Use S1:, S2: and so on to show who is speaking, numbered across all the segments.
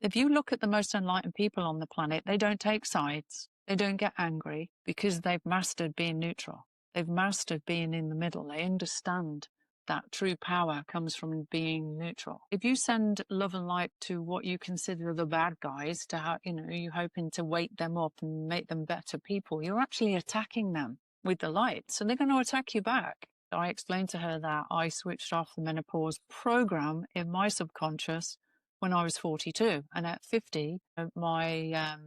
S1: If you look at the most enlightened people on the planet, they don't take sides. They don't get angry because they've mastered being neutral. They've mastered being in the middle. They understand that true power comes from being neutral. If you send love and light to what you consider the bad guys, to how, you're hoping to wake them up and make them better people, you're actually attacking them with the light. So they're going to attack you back. I explained to her that I switched off the menopause program in my subconscious when I was 42. And at 50, my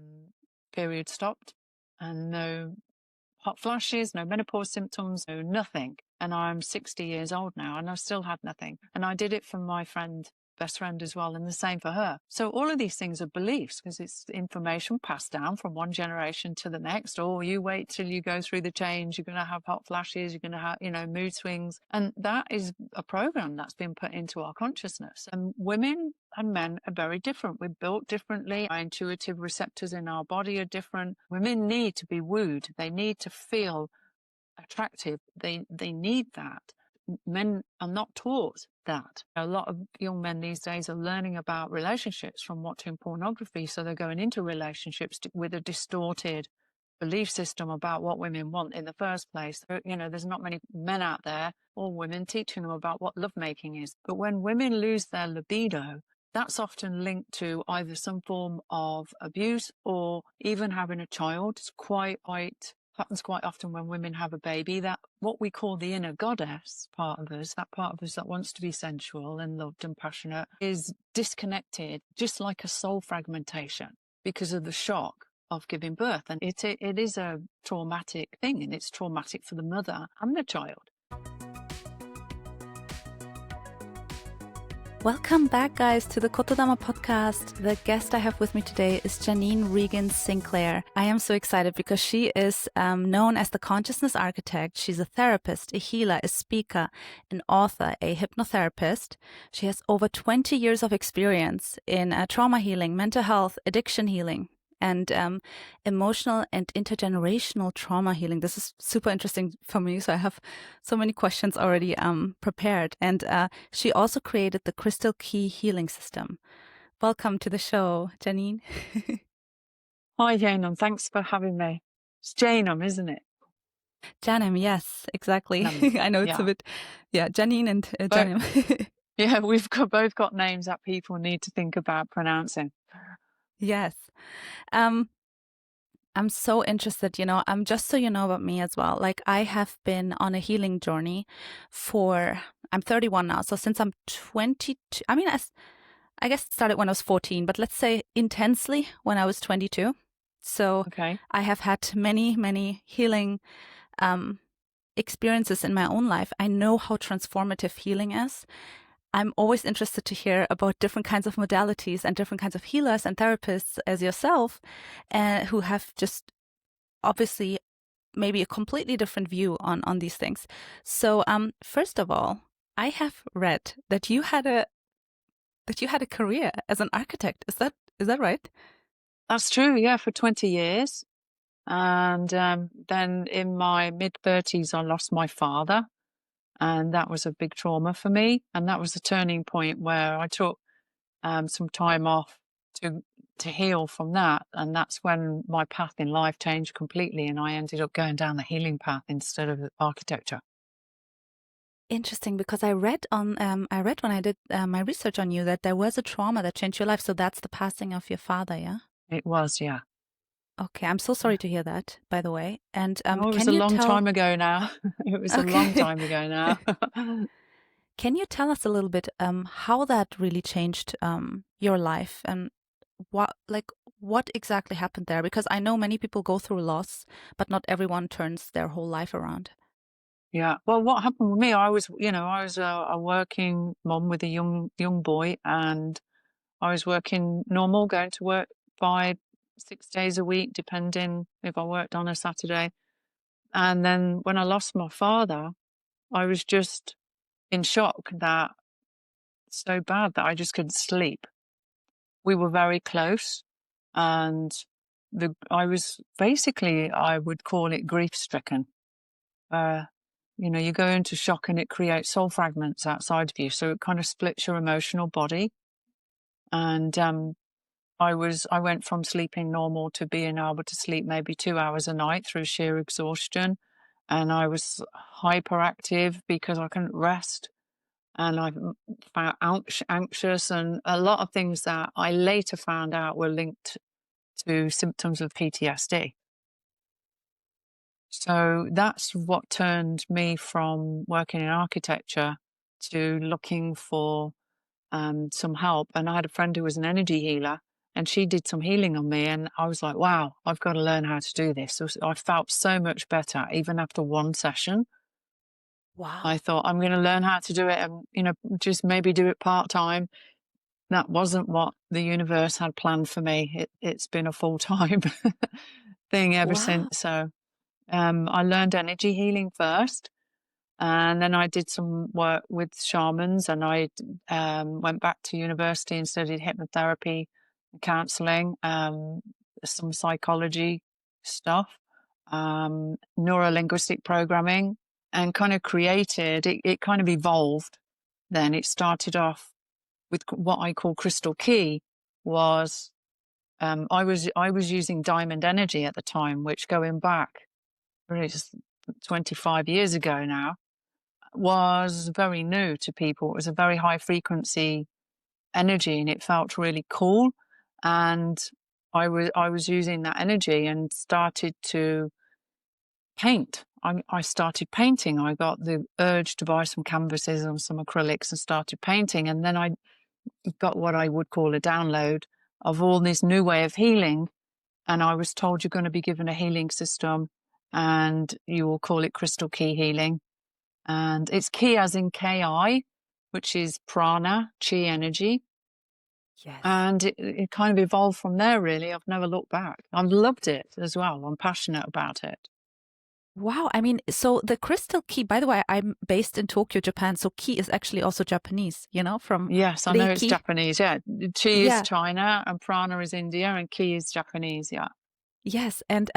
S1: period stopped, and no hot flashes, no menopause symptoms, no nothing. And I'm 60 years old now, and I've still had nothing. And I did it for my best friend as well, and the same for her. So all of these things are beliefs, because it's information passed down from one generation to the next. Or you wait till you go through the change, you're going to have hot flashes, you're going to have, mood swings. And that is a program that's been put into our consciousness. And women and men are very different. We're built differently. Our intuitive receptors in our body are different. Women need to be wooed. They need to feel attractive. They need that. Men are not taught that. A lot of young men these days are learning about relationships from watching pornography, so they're going into relationships with a distorted belief system about what women want in the first place. There's not many men out there or women teaching them about what lovemaking is. But when women lose their libido, that's often linked to either some form of abuse or even having a child. It's happens quite often when women have a baby, that what we call the inner goddess part of us, that part of us that wants to be sensual and loved and passionate, is disconnected, just like a soul fragmentation, because of the shock of giving birth. And it is a traumatic thing, and it's traumatic for the mother and the child.
S2: Welcome back, guys, to the Kotodama Podcast. The guest I have with me today is Janine Regan-Sinclair. I am so excited because she is known as the consciousness architect. She's a therapist, a healer, a speaker, an author, a hypnotherapist. She has over 20 years of experience in trauma healing, mental health, addiction healing, and emotional and intergenerational trauma healing. This is super interesting for me, so I have so many questions already prepared. And she also created the Crystal Key Healing System. Welcome to the show, Janine.
S1: Hi, Janine. Thanks for having me. It's Janine, isn't it?
S2: Janine, yes, exactly. I know it's a bit, Janine and Janine.
S1: Yeah, we've both got names that people need to think about pronouncing.
S2: Yes. I'm so interested, just so you know about me as well. Like, I have been on a healing journey I'm 31 now. So since I'm 22, I guess it started when I was 14, but let's say intensely when I was 22. So
S1: okay.
S2: I have had many, many healing experiences in my own life. I know how transformative healing is. I'm always interested to hear about different kinds of modalities and different kinds of healers and therapists as yourself, who have just obviously maybe a completely different view on these things. So first of all, I have read that you had a career as an architect. Is that right?
S1: That's true, yeah, for 20 years. And then in my mid-30s, I lost my father. And that was a big trauma for me. And that was a turning point where I took some time off to heal from that. And that's when my path in life changed completely. And I ended up going down the healing path instead of architecture.
S2: Interesting, because I read when I did my research on you that there was a trauma that changed your life. So that's the passing of your father, yeah?
S1: It was, yeah.
S2: Okay, I'm so sorry to hear that, by the way. And
S1: it was a long time ago now. It was a long time ago now.
S2: Can you tell us a little bit how that really changed your life, and what exactly happened there? Because I know many people go through loss, but not everyone turns their whole life around.
S1: Yeah. Well, what happened with me, I was a working mom with a young boy, and I was working normal, going to work 5-6 days a week, depending if I worked on a Saturday. And then when I lost my father, I was just in shock, that so bad that I just couldn't sleep. We were very close, and I was basically, I would call it grief stricken. You go into shock and it creates soul fragments outside of you. So it kind of splits your emotional body. And I went from sleeping normal to being able to sleep maybe 2 hours a night through sheer exhaustion. And I was hyperactive because I couldn't rest. And I found anxious, and a lot of things that I later found out were linked to symptoms of PTSD. So that's what turned me from working in architecture to looking for some help. And I had a friend who was an energy healer, and she did some healing on me. And I was like, wow, I've got to learn how to do this. So I felt so much better, even after one session.
S2: Wow.
S1: I thought, I'm going to learn how to do it and, just maybe do it part-time. That wasn't what the universe had planned for me. It's been a full-time thing ever since. So I learned energy healing first, and then I did some work with shamans, and I went back to university and studied hypnotherapy, counseling, some psychology stuff, neuro-linguistic programming, and kind of created, it kind of evolved. Then it started off with what I call crystal key. Was I was using diamond energy at the time, which going back really just 25 years ago now, was very new to people. It was a very high frequency energy, and it felt really cool. And I was using that energy and started to paint. I started painting. I got the urge to buy some canvases and some acrylics and started painting. And then I got what I would call a download of all this new way of healing. And I was told, you're going to be given a healing system and you will call it crystal key healing. And it's key as in Ki, which is prana, chi energy.
S2: Yes.
S1: And it kind of evolved from there, really. I've never looked back. I've loved it as well. I'm passionate about it.
S2: Wow. I mean, so the crystal key, by the way, I'm based in Tokyo, Japan. So key is actually also Japanese, from
S1: Yes, I know it's
S2: Reiki.
S1: Japanese. Yeah. Chi is China and prana is India and key is Japanese. Yeah.
S2: Yes. And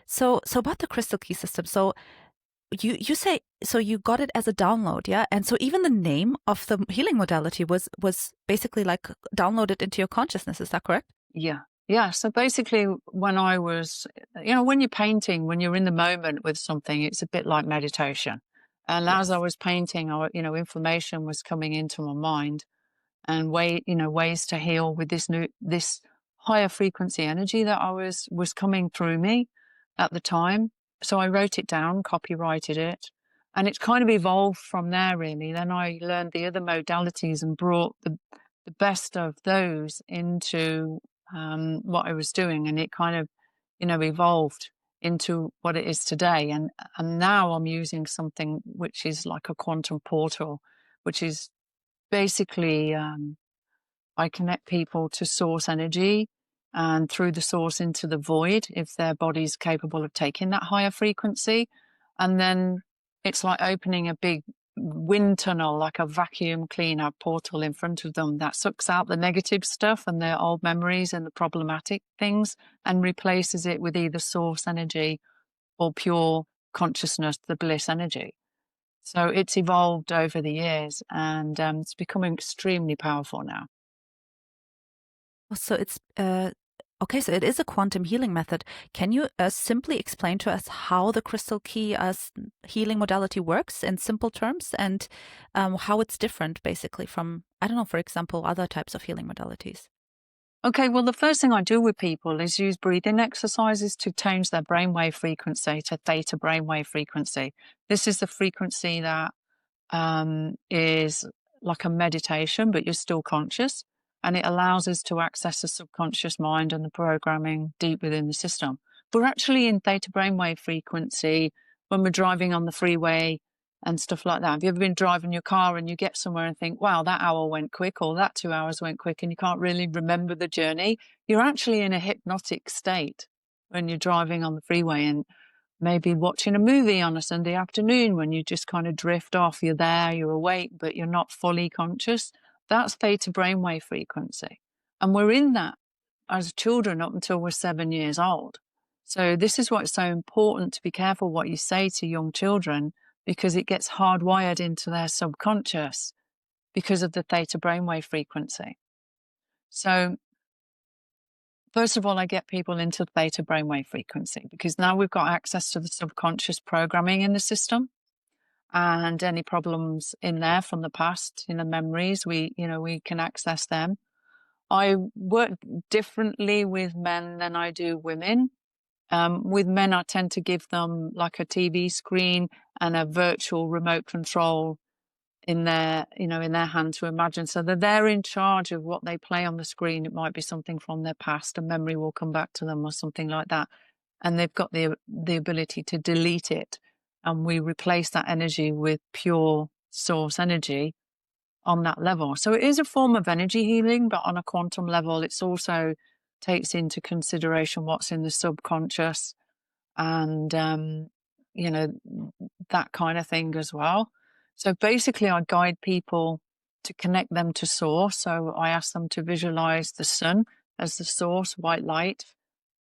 S2: so about the crystal key system. So you say, so you got it as a download, yeah? And so even the name of the healing modality was basically like downloaded into your consciousness. Is that correct?
S1: Yeah. Yeah. So basically, when I was, when you're painting, when you're in the moment with something, it's a bit like meditation. And as I was painting, information was coming into my mind, and ways to heal with this higher frequency energy that was coming through me at the time. So I wrote it down, copyrighted it, and it's kind of evolved from there, really. Then I learned the other modalities and brought the best of those into what I was doing, and it kind of, evolved into what it is today. And now I'm using something which is like a quantum portal, which is basically I connect people to source energy, and through the source into the void, if their body's capable of taking that higher frequency. And then it's like opening a big wind tunnel, like a vacuum cleaner portal in front of them that sucks out the negative stuff and their old memories and the problematic things, and replaces it with either source energy or pure consciousness, the bliss energy. So it's evolved over the years, and it's becoming extremely powerful now.
S2: So it's okay. So it is a quantum healing method. Can you simply explain to us how the crystal key as healing modality works in simple terms, and how it's different, basically, from, I don't know, for example, other types of healing modalities?
S1: Okay, well, the first thing I do with people is use breathing exercises to change their brainwave frequency to theta brainwave frequency. This is the frequency that is like a meditation, but you're still conscious, and it allows us to access the subconscious mind and the programming deep within the system. We're actually in theta brainwave frequency when we're driving on the freeway and stuff like that. Have you ever been driving your car and you get somewhere and think, wow, that hour went quick, or that 2 hours went quick, and you can't really remember the journey? You're actually in a hypnotic state when you're driving on the freeway, and maybe watching a movie on a Sunday afternoon when you just kind of drift off. You're there, you're awake, but you're not fully conscious. That's theta brainwave frequency. And we're in that as children up until we're 7 years old. So this is why it's so important to be careful what you say to young children, because it gets hardwired into their subconscious because of the theta brainwave frequency. So First of all, I get people into theta brainwave frequency, because now we've got access to the subconscious programming in the system, and any problems in there from the past, memories, we can access them. I work differently with men than I do women. With men, I tend to give them like a TV screen and a virtual remote control in their hand to imagine, so that they're in charge of what they play on the screen. It might be something from their past, a memory will come back to them or something like that, and they've got the ability to delete it, and we replace that energy with pure source energy on that level. So it is a form of energy healing, but on a quantum level, it's also takes into consideration what's in the subconscious and that kind of thing as well. So basically, I guide people to connect them to source. So I ask them to visualize the sun as the source, white light,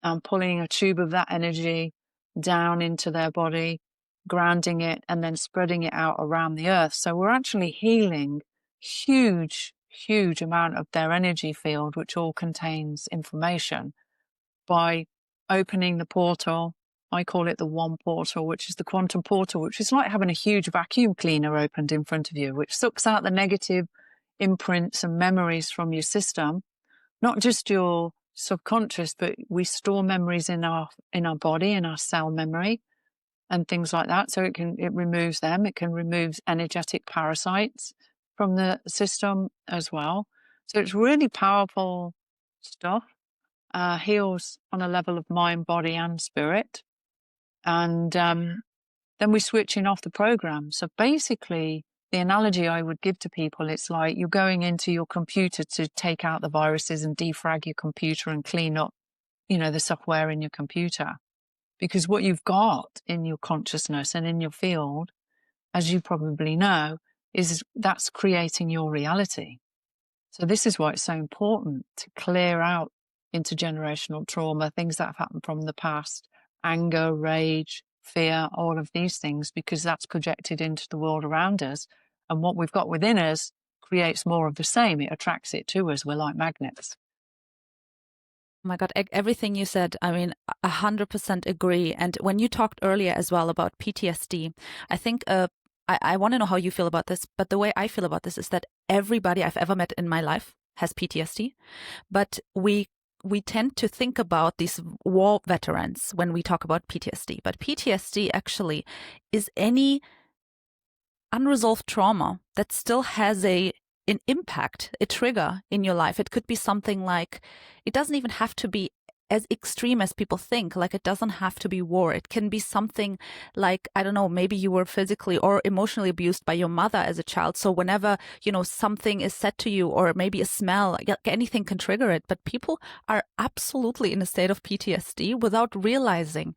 S1: and pulling a tube of that energy down into their body, grounding it, and then spreading it out around the earth. So we're actually healing huge amount of their energy field, which all contains information, by opening the portal. I call it the one portal, which is the quantum portal, which is like having a huge vacuum cleaner opened in front of you, which sucks out the negative imprints and memories from your system, not just your subconscious, but we store memories in our body, in our cell memory and things like that. So it removes them. It can remove energetic parasites from the system as well. So it's really powerful stuff. Heals on a level of mind, body, and spirit. And then we're switching off the program. So basically, the analogy I would give to people, it's like you're going into your computer to take out the viruses and defrag your computer and clean up, the software in your computer. Because what you've got in your consciousness and in your field, as you probably know, is that's creating your reality. So this is why it's so important to clear out intergenerational trauma, things that have happened from the past, anger, rage, fear, all of these things, because that's projected into the world around us. And what we've got within us creates more of the same. It attracts it to us. We're like magnets.
S2: Oh my God, everything you said, 100% agree. And when you talked earlier as well about PTSD, I think I want to know how you feel about this, but the way I feel about this is that everybody I've ever met in my life has PTSD, but we tend to think about these war veterans when we talk about PTSD, but PTSD actually is any unresolved trauma that still has an impact, a trigger in your life. It could be something like, it doesn't even have to be as extreme as people think. Like, it doesn't have to be war. It can be something like, I don't know, maybe you were physically or emotionally abused by your mother as a child. So whenever, something is said to you, or maybe a smell, anything can trigger it. But people are absolutely in a state of PTSD without realizing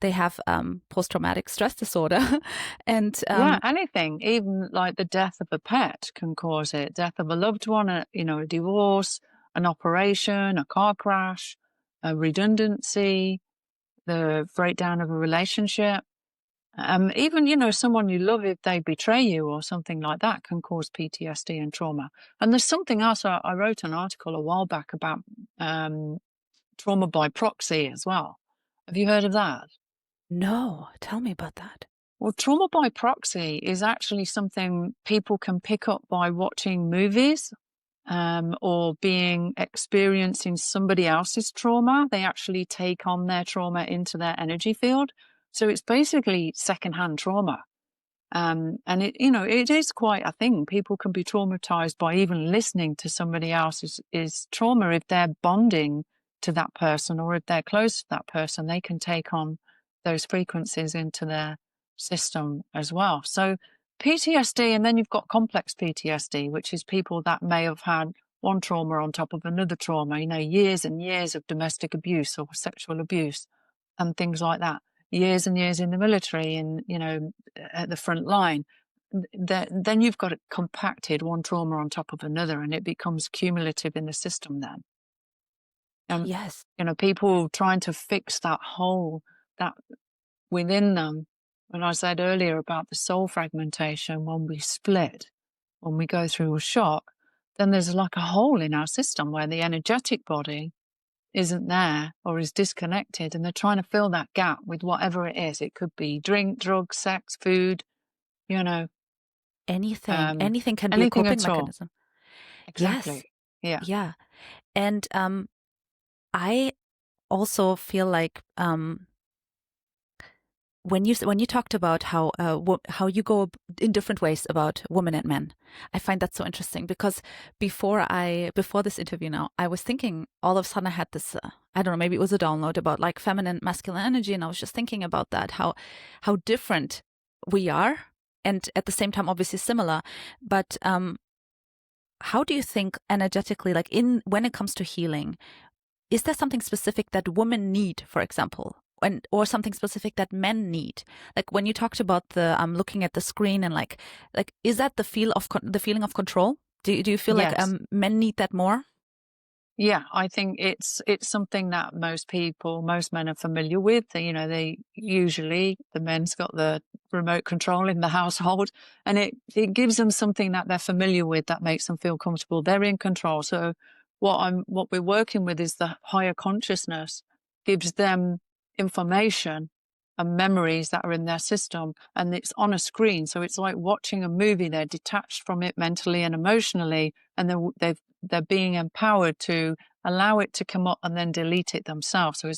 S2: they have post-traumatic stress disorder. And
S1: anything, even like the death of a pet can cause it. Death of a loved one, a divorce, an operation, a car crash, a redundancy, the breakdown of a relationship. Even, someone you love, if they betray you or something like that, can cause PTSD and trauma. And there's something else. I wrote an article a while back about trauma by proxy as well. Have you heard of that?
S2: No, tell me about that.
S1: Well, trauma by proxy is actually something people can pick up by watching movies or experiencing somebody else's trauma. They actually take on their trauma into their energy field. So it's basically secondhand trauma. And it is quite a thing. People can be traumatized by even listening to somebody else's trauma. If they're bonding to that person, or if they're close to that person, they can take on those frequencies into their system as well. So PTSD, and then you've got complex PTSD, which is people that may have had one trauma on top of another trauma, years and years of domestic abuse or sexual abuse and things like that, years and years in the military and, at the front line. Then you've got it compacted, one trauma on top of another, and it becomes cumulative in the system then.
S2: Yes.
S1: People trying to fix that hole that within them. When I said earlier about the soul fragmentation, when we split, when we go through a shock, then there's like a hole in our system where the energetic body isn't there or is disconnected, and they're trying to fill that gap with whatever it is. It could be drink, drugs, sex, food, you know,
S2: Anything can be a
S1: anything
S2: coping
S1: at all.
S2: mechanism.
S1: Exactly.
S2: Yes.
S1: Yeah.
S2: Yeah. And I also feel like when you talked about how you go in different ways about women and men, I find that so interesting, because before this interview now, I was thinking, all of a sudden I had this I don't know, maybe it was a download about like feminine, masculine energy, and I was just thinking about that, how different we are, and at the same time obviously similar, but how do you think energetically, like when it comes to healing, is there something specific that women need, for example, or something specific that men need? Like when you talked about the looking at the screen and like is that the feeling of control? Do you feel like
S1: Yes.
S2: men need that more?
S1: Yeah, I think it's something that most men are familiar with. They usually, the men's got the remote control in the household, and it gives them something that they're familiar with that makes them feel comfortable. They're in control. So what we're working with is the higher consciousness gives them information and memories that are in their system, and it's on a screen. So it's like watching a movie. They're detached from it mentally and emotionally, and they're being empowered to allow it to come up and then delete it themselves. So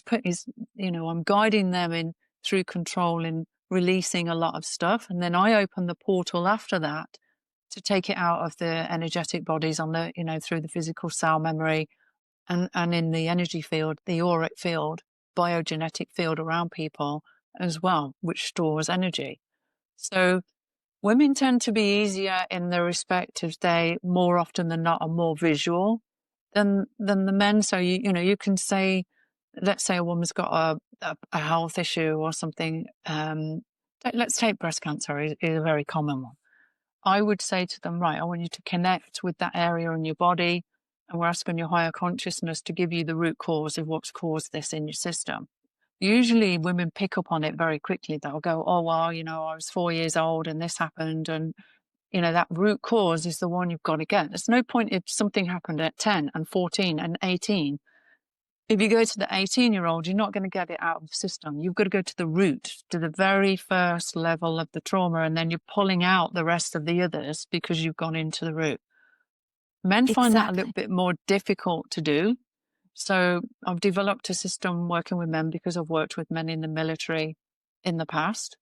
S1: I'm guiding them in through control in releasing a lot of stuff. And then I open the portal after that to take it out of the energetic bodies on the, through the physical cell memory and in the energy field, the auric field, biogenetic field around people as well, which stores energy. So women tend to be easier in the respect of they more often than not are more visual than the men. So you can say, let's say a woman's got a health issue or something. Let's take breast cancer is a very common one. I would say to them, right, I want you to connect with that area in your body, and we're asking your higher consciousness to give you the root cause of what's caused this in your system. Usually women pick up on it very quickly. They'll go, oh, well, I was 4 years old and this happened. And, that root cause is the one you've got to get. There's no point if something happened at 10 and 14 and 18. If you go to the 18-year-old, you're not going to get it out of the system. You've got to go to the root, to the very first level of the trauma, and then you're pulling out the rest of the others because you've gone into the root. Men find that a little bit more difficult to do. So I've developed a system working with men because I've worked with men in the military in the past.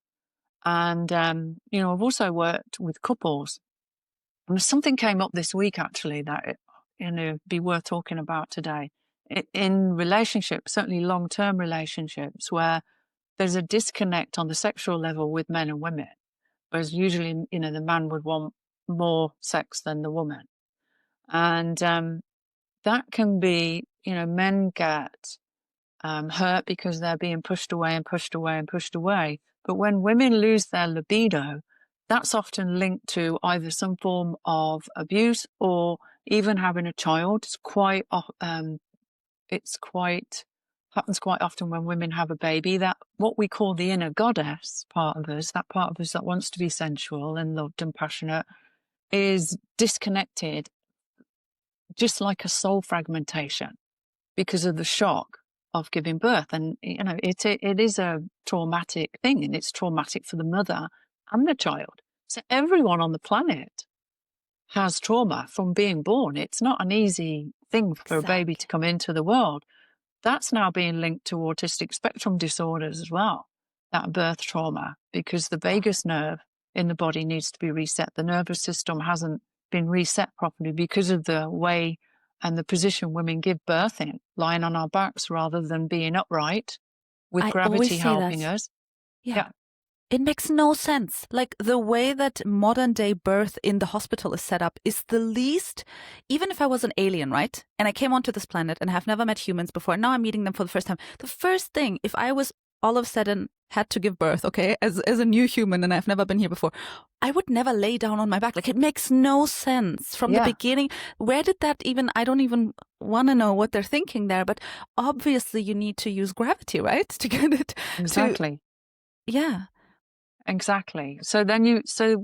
S1: And, I've also worked with couples. And something came up this week, actually, that, be worth talking about today. In relationships, certainly long-term relationships, where there's a disconnect on the sexual level with men and women, whereas usually, the man would want more sex than the woman. And that can be, men get hurt because they're being pushed away and pushed away and pushed away. But when women lose their libido, that's often linked to either some form of abuse or even having a child. Happens quite often when women have a baby, that what we call the inner goddess part of us, that part of us that wants to be sensual and loved and passionate, is disconnected, just like a soul fragmentation, because of the shock of giving birth. And, it is a traumatic thing, and it's traumatic for the mother and the child. So everyone on the planet has trauma from being born. It's not an easy thing for a baby to come into the world. That's now being linked to autistic spectrum disorders as well, that birth trauma, because the vagus nerve in the body needs to be reset. The nervous system hasn't been reset properly because of the way and the position women give birth in, lying on our backs rather than being upright with gravity helping us.
S2: Yeah. It makes no sense. Like the way that modern day birth in the hospital is set up is the least, even if I was an alien, right? And I came onto this planet and have never met humans before. Now I'm meeting them for the first time. The first thing, if I was all of a sudden had to give birth, okay, as a new human and I've never been here before, I would never lay down on my back. Like it makes no sense from the beginning. Where did that even, I don't even want to know what they're thinking there, but obviously you need to use gravity, right? To get it.
S1: Exactly.
S2: Yeah.
S1: Exactly. So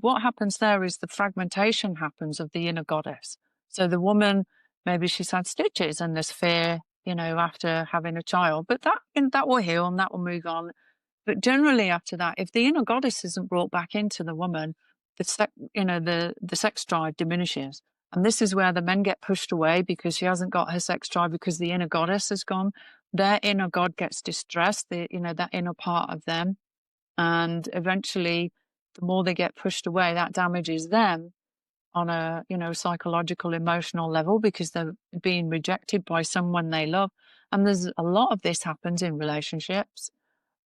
S1: what happens there is the fragmentation happens of the inner goddess. So the woman, maybe she's had stitches and there's fear after having a child. But that will heal and that will move on. But generally after that, if the inner goddess isn't brought back into the woman, the sex drive diminishes. And this is where the men get pushed away because she hasn't got her sex drive because the inner goddess has gone. Their inner god gets distressed, that inner part of them. And eventually, the more they get pushed away, that damages them on a, psychological, emotional level because they're being rejected by someone they love. And there's a lot of this happens in relationships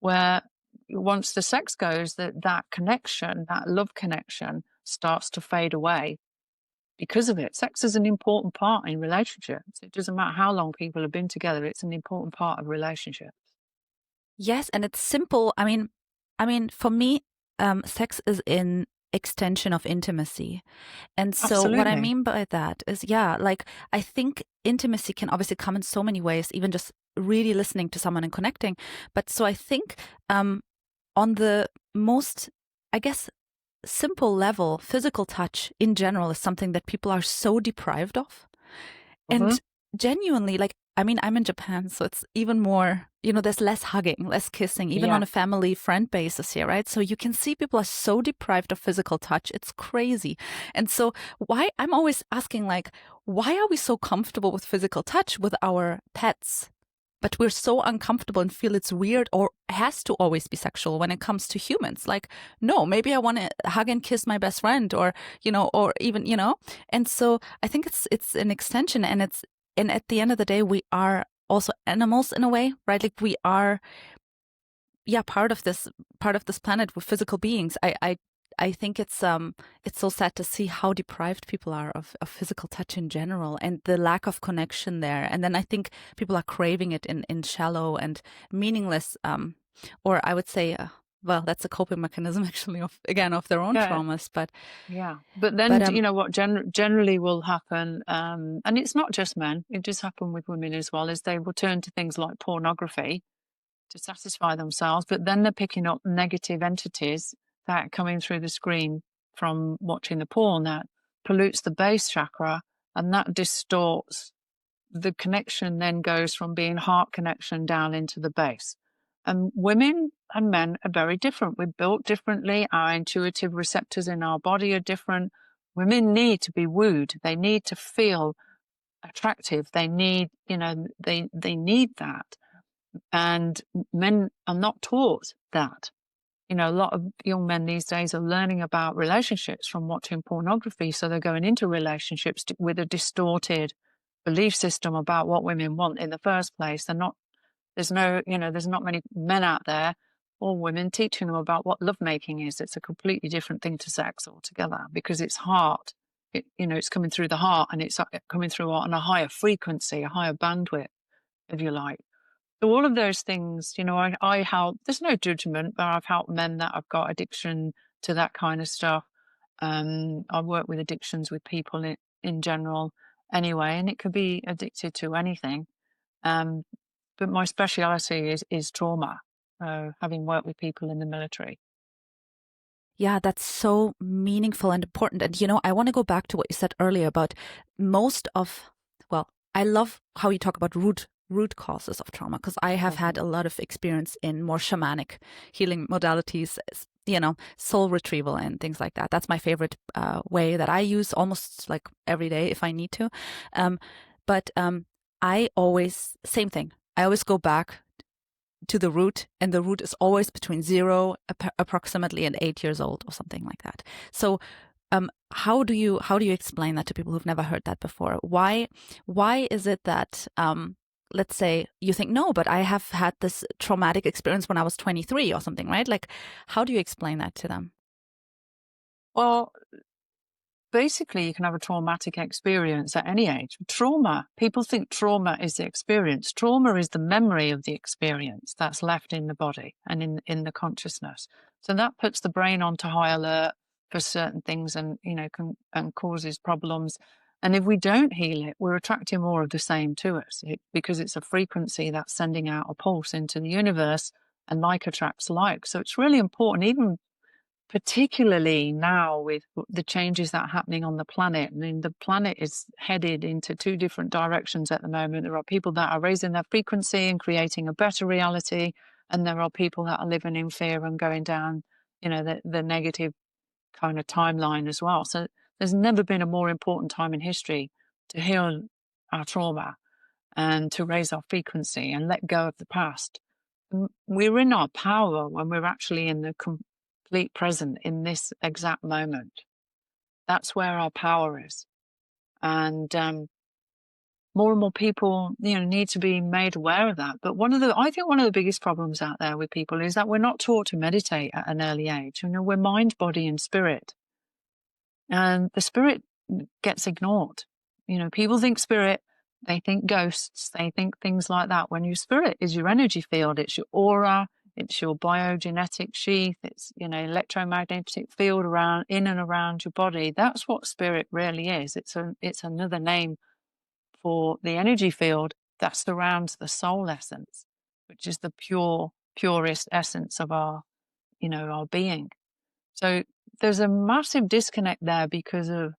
S1: where once the sex goes, that connection, that love connection starts to fade away because of it. Sex is an important part in relationships. It doesn't matter how long people have been together. It's an important part of relationships.
S2: Yes. And it's simple. I mean, for me, sex is an extension of intimacy. And so
S1: Absolutely.
S2: what I mean by that is, I think intimacy can obviously come in so many ways, even just really listening to someone and connecting. But so I think on the most, I guess, simple level, physical touch in general is something that people are so deprived of. And genuinely, I'm in Japan, so it's even more, there's less hugging, less kissing, even on a family friend basis here, right? So you can see people are so deprived of physical touch. It's crazy. And so I'm always asking, why are we so comfortable with physical touch with our pets? But we're so uncomfortable and feel it's weird or has to always be sexual when it comes to humans. No, maybe I want to hug and kiss my best friend or even. And so I think it's an extension and at the end of the day, we are also animals in a way, right? We are, part of this planet with physical beings. I think it's so sad to see how deprived people are of physical touch in general and the lack of connection there. And then I think people are craving it in shallow and meaningless, or I would say, that's a coping mechanism actually of their own traumas. But
S1: then what generally will happen, and it's not just men, it does happen with women as well, is they will turn to things like pornography to satisfy themselves, but then they're picking up negative entities that coming through the screen from watching the porn that pollutes the base chakra, and that distorts the connection, then goes from being heart connection down into the base. And women and men are very different. We're built differently. Our intuitive receptors in our body are different. Women need to be wooed. They need to feel attractive. They need, they need that. And men are not taught that. A lot of young men these days are learning about relationships from watching pornography. So they're going into relationships with a distorted belief system about what women want in the first place. There's not many men out there or women teaching them about what lovemaking is. It's a completely different thing to sex altogether because it's heart. It's coming through the heart and it's coming through on a higher frequency, a higher bandwidth, if you like. So all of those things, I help, there's no judgment, but I've helped men that have got addiction to that kind of stuff. I work with addictions with people in general anyway, and it could be addicted to anything. But my speciality is trauma, having worked with people in the military.
S2: Yeah, that's so meaningful and important. And, I want to go back to what you said earlier about I love how you talk about root causes of trauma, because I have had a lot of experience in more shamanic healing modalities, soul retrieval and things like that. That's my favorite way that I use almost like every day if I need to. But I always, same thing. I always go back to the root, and the root is always between 0 approximately and 8 years old or something like that. So how do you explain that to people who've never heard that before? Why is it that let's say you think, no, but I have had this traumatic experience when I was 23 or something, right? How do you explain that to them?
S1: Well, basically, you can have a traumatic experience at any age. Trauma, people think trauma is the experience. Trauma is the memory of the experience that's left in the body and in the consciousness. So that puts the brain onto high alert for certain things and, and causes problems. And if we don't heal it, we're attracting more of the same to us because it's a frequency that's sending out a pulse into the universe, and like attracts like. So it's really important, even particularly now with the changes that are happening on the planet. I mean, the planet is headed into two different directions at the moment. There are people that are raising their frequency and creating a better reality, and there are people that are living in fear and going down, the negative kind of timeline as well. So there's never been a more important time in history to heal our trauma and to raise our frequency and let go of the past. We're in our power when we're actually in the complete present in this exact moment. That's where our power is. And more and more people, need to be made aware of that. But I think one of the biggest problems out there with people is that we're not taught to meditate at an early age. We're mind, body, and spirit. And the spirit gets ignored. People think spirit, they think ghosts, they think things like that. When your spirit is your energy field, it's your aura, it's your biogenetic sheath, it's, electromagnetic field in and around your body. That's what spirit really is. It's another name for the energy field that surrounds the soul essence, which is the purest essence of our being. So there's a massive disconnect there because of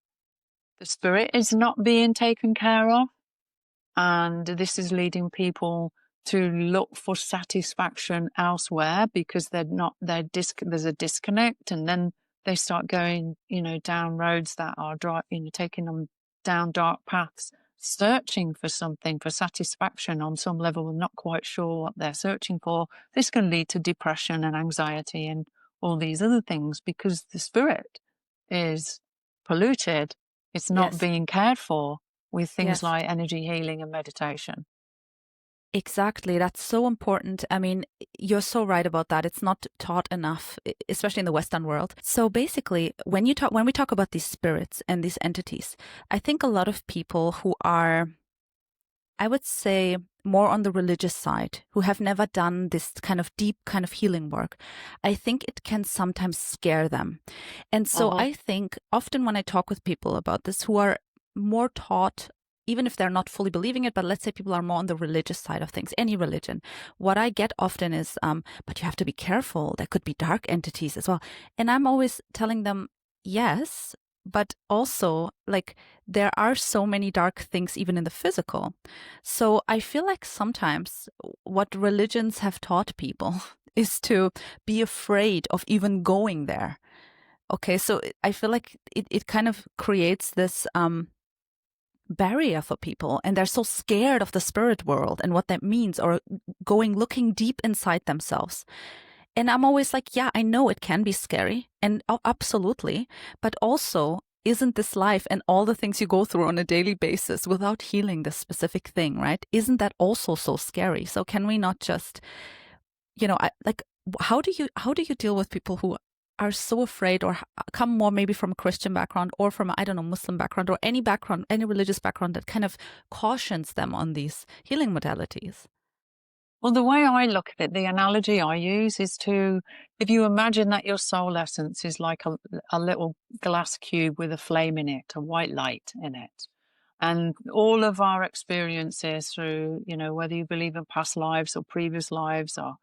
S1: the spirit is not being taken care of. And this is leading people to look for satisfaction elsewhere because there's a disconnect, and then they start going, down roads that are taking them down dark paths, searching for something, for satisfaction on some level, and not quite sure what they're searching for. This can lead to depression and anxiety and all these other things because the spirit is polluted. It's not being cared for with things like energy healing and meditation.
S2: Exactly. That's so important. I mean, you're so right about that. It's not taught enough, especially in the Western world. So basically, when we talk about these spirits and these entities, I think a lot of people who are, I would say, more on the religious side, who have never done this kind of deep kind of healing work, I think it can sometimes scare them. And so I think often when I talk with people about this who are more taught, even if they're not fully believing it, but let's say people are more on the religious side of things, any religion, what I get often is, but you have to be careful. There could be dark entities as well. And I'm always telling them, yes, but also there are so many dark things even in the physical. So I feel like sometimes what religions have taught people is to be afraid of even going there. Okay, so I feel like it kind of creates this barrier for people, and they're so scared of the spirit world and what that means, or looking deep inside themselves. And I'm always like, yeah, I know it can be scary, and absolutely, but also, isn't this life and all the things you go through on a daily basis without healing this specific thing, right? Isn't that also so scary? So can we not just, how do you deal with people who are so afraid, or come more maybe from a Christian background or from, Muslim background, or any religious background that kind of cautions them on these healing modalities?
S1: Well, the way I look at it, the analogy I use is if you imagine that your soul essence is like a little glass cube with a flame in it, a white light in it. And all of our experiences through, whether you believe in past lives or previous lives or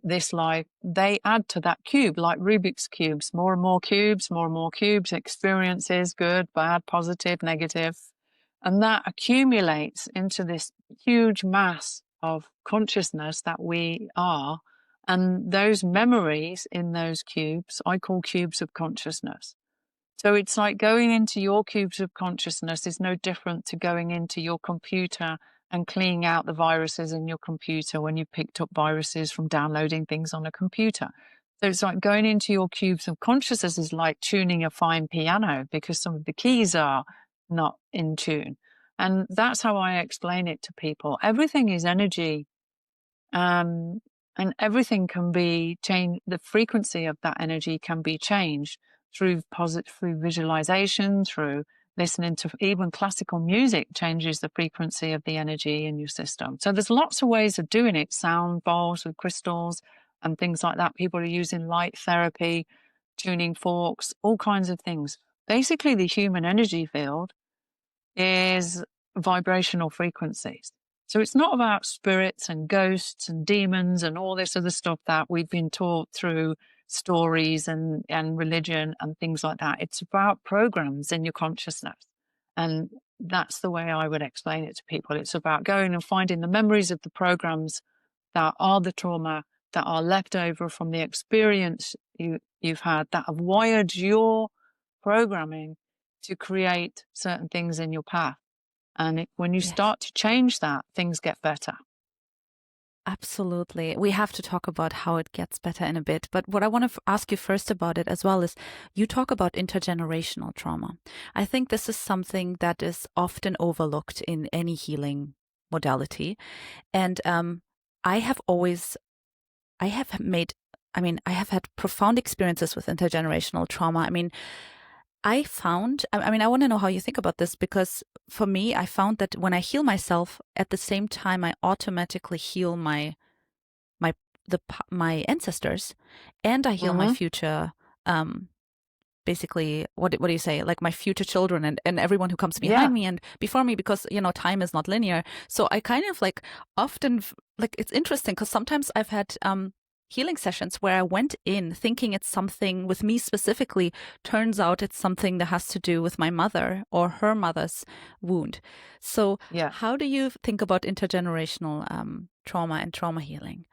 S1: this life, they add to that cube like Rubik's cubes, more and more cubes, experiences, good, bad, positive, negative. And that accumulates into this huge mass of consciousness that we are. And those memories in those cubes, I call cubes of consciousness. So it's like going into your cubes of consciousness is no different to going into your computer and cleaning out the viruses in your computer when you picked up viruses from downloading things on a computer. So it's like going into your cubes of consciousness is like tuning a fine piano because some of the keys are not in tune. And that's how I explain it to people. Everything is energy. And everything can be changed. The frequency of that energy can be changed through visualization, through listening to even classical music changes the frequency of the energy in your system. So there's lots of ways of doing it. Sound bowls with crystals and things like that. People are using light therapy, tuning forks, all kinds of things. Basically, the human energy field is vibrational frequencies. So it's not about spirits and ghosts and demons and all this other stuff that we've been taught through stories and religion and things like that. It's about programs in your consciousness. And that's the way I would explain it to people. It's about going and finding the memories of the programs that are the trauma, that are left over from the experience you've had, that have wired your programming to create certain things in your path. And when you
S2: Yes.
S1: start to change that, things get better.
S2: Absolutely. We have to talk about how it gets better in a bit. But what I want to ask you first about it as well is you talk about intergenerational trauma. I think this is something that is often overlooked in any healing modality. And I have had profound experiences with intergenerational trauma. I want to know how you think about this, because for me, I found that when I heal myself, at the same time, I automatically heal my ancestors, and I heal my future, basically, what do you say? Like my future children and everyone who comes behind me and before me, because, time is not linear. So I kind of often, it's interesting because sometimes I've had, healing sessions where I went in thinking it's something with me specifically. Turns out it's something that has to do with my mother or her mother's wound. So how do you think about intergenerational trauma and trauma healing?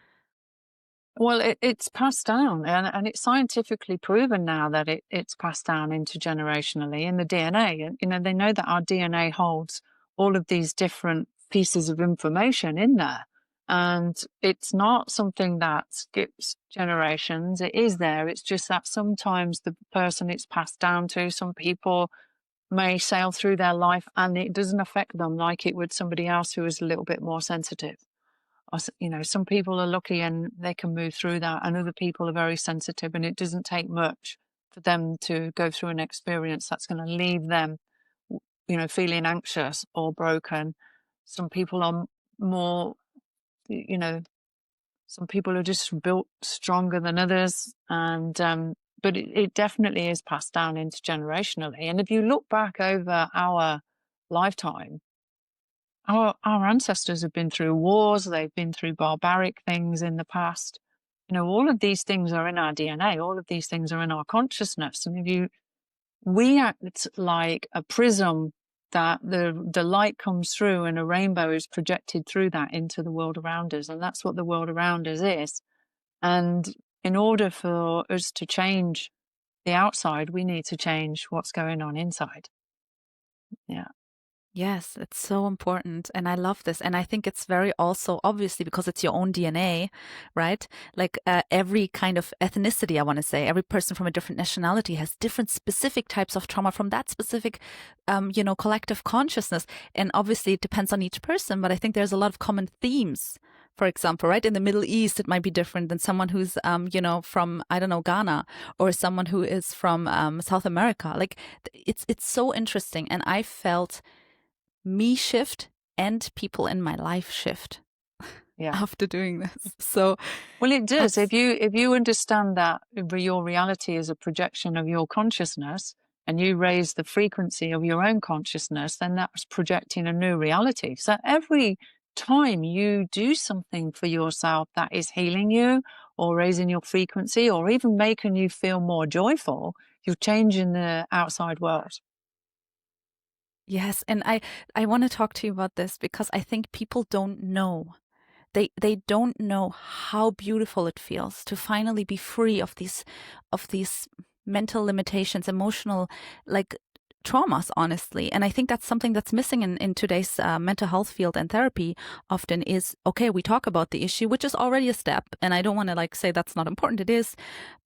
S1: Well, it's passed down, and it's scientifically proven now that it's passed down intergenerationally in the DNA. And, they know that our DNA holds all of these different pieces of information in there. And it's not something that skips generations. It is there. It's just that sometimes the person it's passed down to, some people may sail through their life and it doesn't affect them like it would somebody else who is a little bit more sensitive. Some people are lucky and they can move through that, and other people are very sensitive, and it doesn't take much for them to go through an experience that's going to leave them, feeling anxious or broken. Some people are more, some people are just built stronger than others, and but it definitely is passed down intergenerationally. And if you look back over our lifetime, our ancestors have been through wars, they've been through barbaric things in the past. All of these things are in our DNA, all of these things are in our consciousness. And we act like a prism that the light comes through, and a rainbow is projected through that into the world around us. And that's what the world around us is. And in order for us to change the outside, we need to change what's going on inside. Yeah.
S2: Yes, it's so important. And I love this. And I think it's very also obviously because it's your own DNA, right? Every kind of ethnicity, I want to say, every person from a different nationality has different specific types of trauma from that specific, collective consciousness. And obviously it depends on each person, but I think there's a lot of common themes. For example, right, in the Middle East, it might be different than someone who's, from, I don't know, Ghana, or someone who is from South America. It's so interesting. And I felt me shift and people in my life shift after doing this. So,
S1: well, it does. If you understand that your reality is a projection of your consciousness, and you raise the frequency of your own consciousness, then that's projecting a new reality. So every time you do something for yourself that is healing you or raising your frequency or even making you feel more joyful, you're changing the outside world.
S2: Yes, and I want to talk to you about this because I think people don't know. They don't know how beautiful it feels to finally be free of these mental limitations, emotional traumas, honestly. And I think that's something that's missing in today's mental health field and therapy often is, okay, we talk about the issue, which is already a step. And I don't want to say that's not important. It is.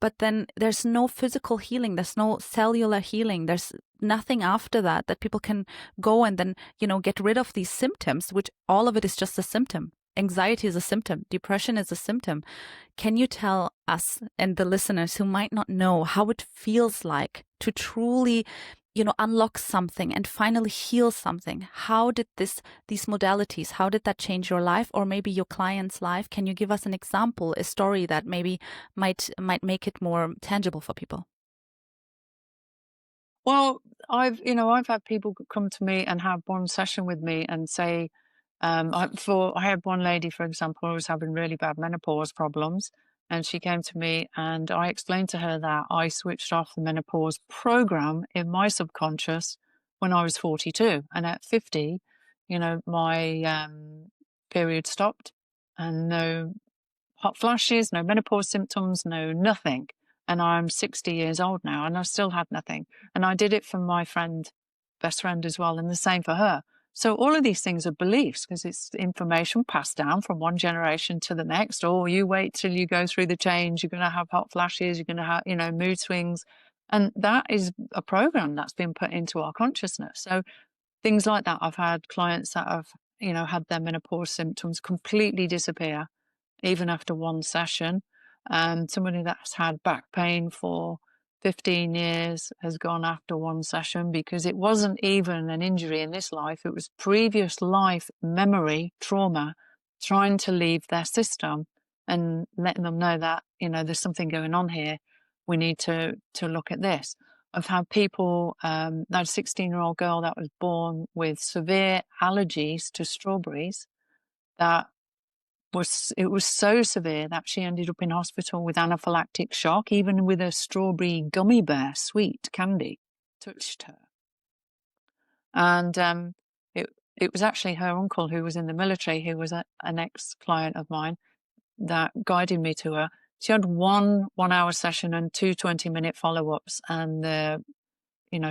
S2: But then there's no physical healing. There's no cellular healing. There's nothing after that people can go and then, get rid of these symptoms, which all of it is just a symptom. Anxiety is a symptom. Depression is a symptom. Can you tell us and the listeners who might not know how it feels like to truly unlock something and finally heal something? How did these modalities, how did that change your life or maybe your client's life? Can you give us an example, a story that maybe might make it more tangible for people?
S1: Well, I've had people come to me and have one session with me and say, I had one lady, for example, who was having really bad menopause problems. And she came to me and I explained to her that I switched off the menopause program in my subconscious when I was 42. And at 50, my period stopped and no hot flashes, no menopause symptoms, no nothing. And I'm 60 years old now and I still had nothing. And I did it for my best friend as well, and the same for her. So all of these things are beliefs because it's information passed down from one generation to the next. Or you wait till you go through the change, you're going to have hot flashes, you're going to have, mood swings. And that is a program that's been put into our consciousness. So things like that. I've had clients that have, had their menopause symptoms completely disappear, even after one session. Somebody that's had back pain for 15 years has gone after one session because it wasn't even an injury in this life. It was previous life memory, trauma, trying to leave their system and letting them know that, there's something going on here. We need to look at this. I've had people, that 16-year-old girl that was born with severe allergies to strawberries that it was so severe that she ended up in hospital with anaphylactic shock, even with a strawberry gummy bear, sweet candy, touched her. And it was actually her uncle who was in the military, who was an ex-client of mine, that guided me to her. She had one 1-hour session and 2 20-minute follow-ups, and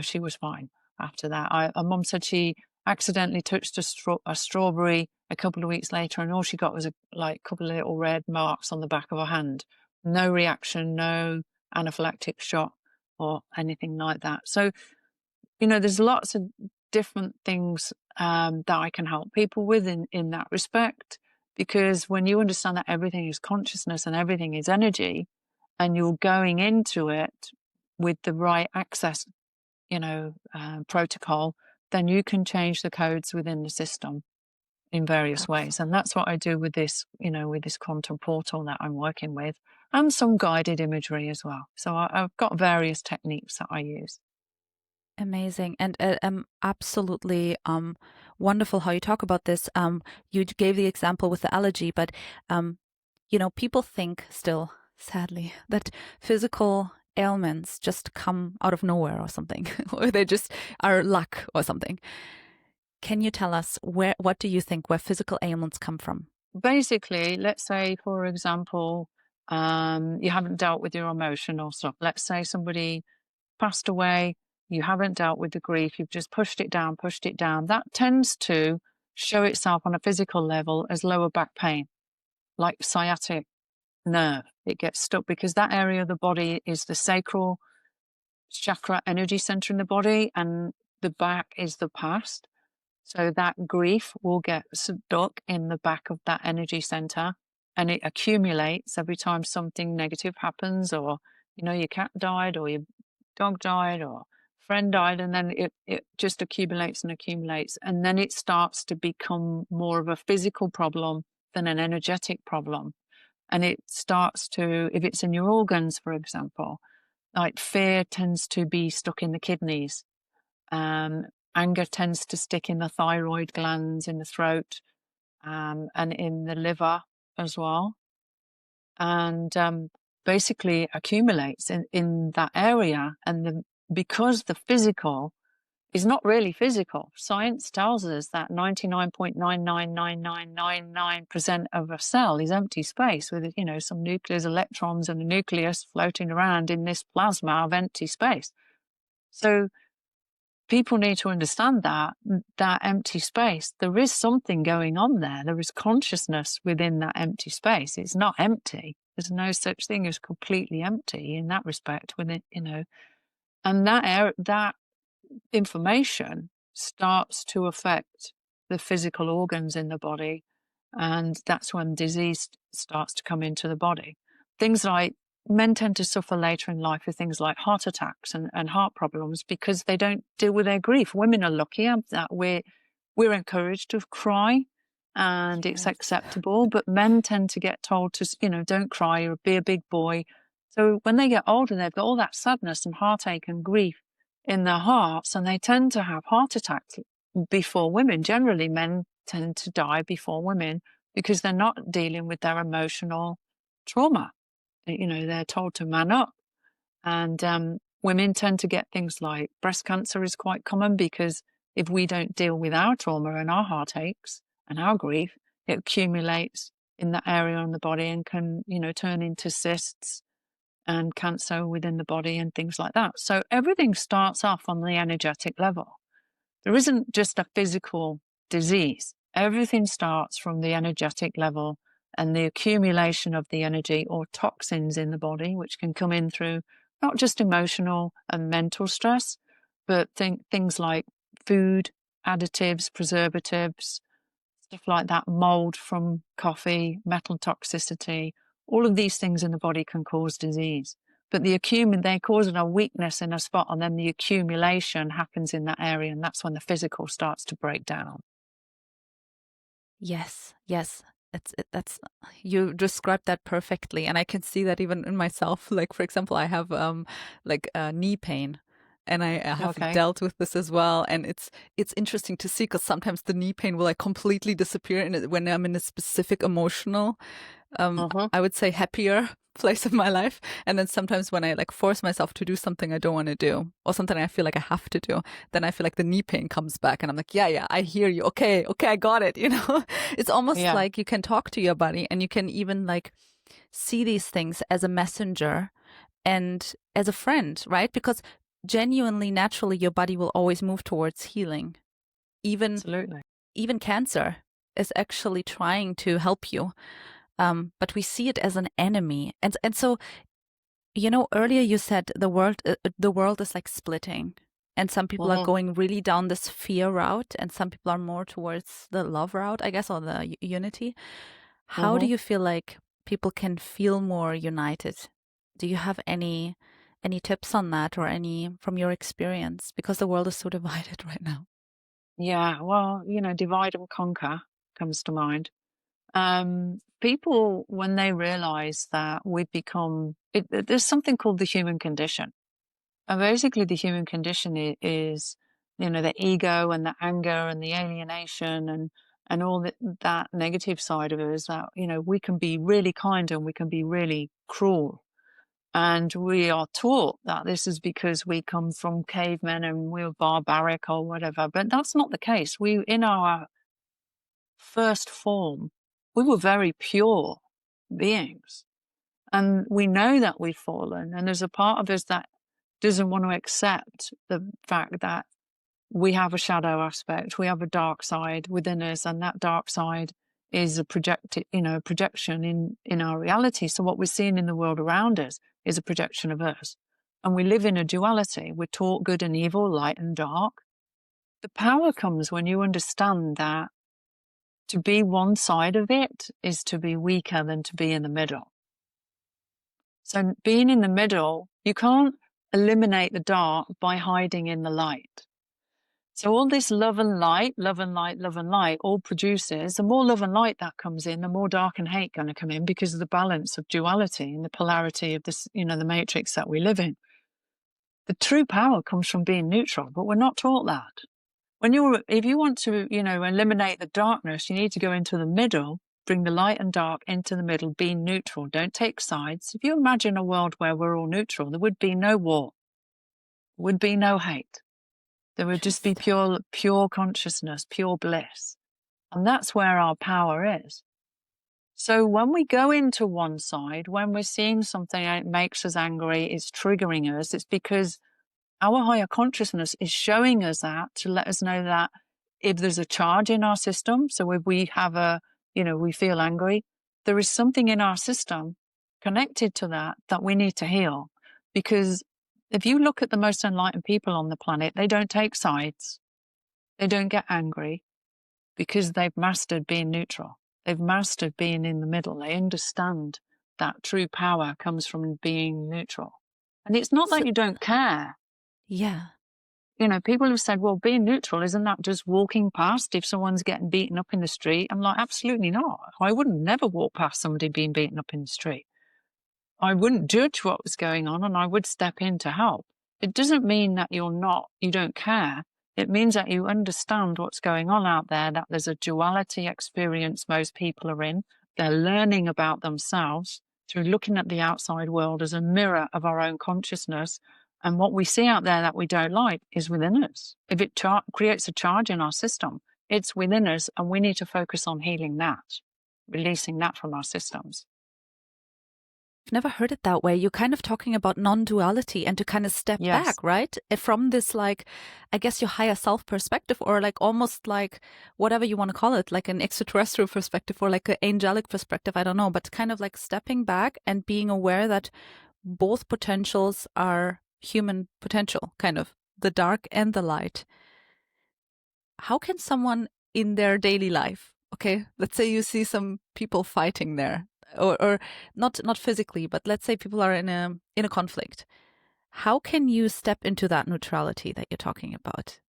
S1: she was fine after that. Her mum said she accidentally touched a strawberry a couple of weeks later, and all she got was a couple of little red marks on the back of her hand. No reaction, no anaphylactic shock or anything like that. So, there's lots of different things that I can help people with in that respect, because when you understand that everything is consciousness and everything is energy, and you're going into it with the right access protocol, then you can change the codes within the system in various ways. And that's what I do with this, with this quantum portal that I'm working with, and some guided imagery as well. So I've got various techniques that I use.
S2: Amazing. And absolutely wonderful how you talk about this. You gave the example with the allergy, but people think still, sadly, that physical ailments just come out of nowhere or something, or they just are luck or something. Can you tell us what do you think where physical ailments come from?
S1: Basically, let's say, for example, you haven't dealt with your emotional stuff. Let's say somebody passed away, you haven't dealt with the grief, you've just pushed it down. That tends to show itself on a physical level as lower back pain, like sciatic nerve. It gets stuck because that area of the body is the sacral chakra energy center in the body, and the back is the past. So that grief will get stuck in the back of that energy center, and it accumulates every time something negative happens, or your cat died, or your dog died, or friend died, and then it just accumulates, and then it starts to become more of a physical problem than an energetic problem. And it starts to, if it's in your organs, for example, like fear tends to be stuck in the kidneys. Anger tends to stick in the thyroid glands, in the throat, and in the liver as well. And basically accumulates in that area. And because the physical is not really physical. Science tells us that 99.999999% of a cell is empty space with, some nucleus, electrons, and a nucleus floating around in this plasma of empty space. So people need to understand that empty space, there is something going on there. There is consciousness within that empty space. It's not empty. There's no such thing as completely empty in that respect with it, and that information starts to affect the physical organs in the body, and that's when disease starts to come into the body. Things like men tend to suffer later in life with things like heart attacks and heart problems because they don't deal with their grief. Women are lucky that we're encouraged to cry and it's acceptable, but men tend to get told to, don't cry or be a big boy. So when they get older, they've got all that sadness and heartache and grief in their hearts, and they tend to have heart attacks before women. Generally, men tend to die before women because they're not dealing with their emotional trauma. they're told to man up. And women tend to get things like breast cancer is quite common, because if we don't deal with our trauma and our heartaches and our grief, it accumulates in that area on the body and can, turn into cysts and cancer within the body and things like that. So everything starts off on the energetic level. There isn't just a physical disease. Everything starts from the energetic level and the accumulation of the energy or toxins in the body, which can come in through not just emotional and mental stress, but things like food, additives, preservatives, stuff like that, mold from coffee, metal toxicity. All of these things in the body can cause disease. But they cause a weakness in a spot, and then the accumulation happens in that area, and that's when the physical starts to break down.
S2: Yes. That's you described that perfectly, and I can see that even in myself. Like, for example, I have knee pain, and I have dealt with this as well. And it's interesting to see, because sometimes the knee pain will like completely disappear, and when I'm in a specific emotional, I would say happier place of my life. And then sometimes when I like force myself to do something I don't want to do, or something I feel like I have to do, then I feel like the knee pain comes back, and I'm like, yeah, I hear you. Okay, I got it. It's almost like you can talk to your body, and you can even like see these things as a messenger and as a friend, right? Because genuinely, naturally, your body will always move towards healing. Even cancer is actually trying to help you. But we see it as an enemy. And so, earlier you said the world is like splitting, and some people are going really down this fear route, and some people are more towards the love route, I guess, or the unity. How do you feel like people can feel more united? Do you have any tips on that, or any from your experience? Because the world is so divided right now.
S1: Yeah, well, divide and conquer comes to mind. People, when they realize that there's something called the human condition. And basically the human condition is, the ego and the anger and the alienation and all that negative side of it, is that, we can be really kind and we can be really cruel. And we are taught that this is because we come from cavemen and we're barbaric or whatever. But that's not the case. In our first form, we were very pure beings. And we know that we've fallen. And there's a part of us that doesn't want to accept the fact that we have a shadow aspect, we have a dark side within us, and that dark side is a projection in our reality. So what we're seeing in the world around us is a projection of us. And we live in a duality. We're taught good and evil, light and dark. The power comes when you understand that to be one side of it is to be weaker than to be in the middle. So being in the middle, you can't eliminate the dark by hiding in the light. So all this love and light, all produces, the more love and light that comes in, the more dark and hate going to come in, because of the balance of duality and the polarity of this, the matrix that we live in. The true power comes from being neutral, but we're not taught that. If you want to, eliminate the darkness, you need to go into the middle, bring the light and dark into the middle, be neutral, don't take sides. If you imagine a world where we're all neutral, there would be no war, there would be no hate. There would just be pure consciousness, pure bliss. And that's where our power is. So when we go into one side, when we're seeing something and it makes us angry, it's triggering us, it's because our higher consciousness is showing us that, to let us know that if there's a charge in our system, so if we have we feel angry, there is something in our system connected to that we need to heal. Because if you look at the most enlightened people on the planet, they don't take sides. They don't get angry, because they've mastered being neutral. They've mastered being in the middle. They understand that true power comes from being neutral. And it's not that you don't care.
S2: Yeah.
S1: People have said, well, being neutral, isn't that just walking past if someone's getting beaten up in the street? I'm like, absolutely not. I wouldn't never walk past somebody being beaten up in the street. I wouldn't judge what was going on, and I would step in to help. It doesn't mean that you don't care. It means that you understand what's going on out there, that there's a duality experience most people are in. They're learning about themselves through looking at the outside world as a mirror of our own consciousness. And what we see out there that we don't like is within us. If it creates a charge in our system, it's within us, and we need to focus on healing that, releasing that from our systems.
S2: I've never heard it that way. You're kind of talking about non-duality and to kind of step back, right? From this, like, I guess your higher self perspective, or like almost like whatever you want to call it, like an extraterrestrial perspective or like an angelic perspective. I don't know, but kind of like stepping back and being aware that both potentials are human potential, kind of the dark and the light. How can someone in their daily life, okay, let's say you see some people fighting there, or not physically, but let's say people are in a conflict. How can you step into that neutrality that you're talking about?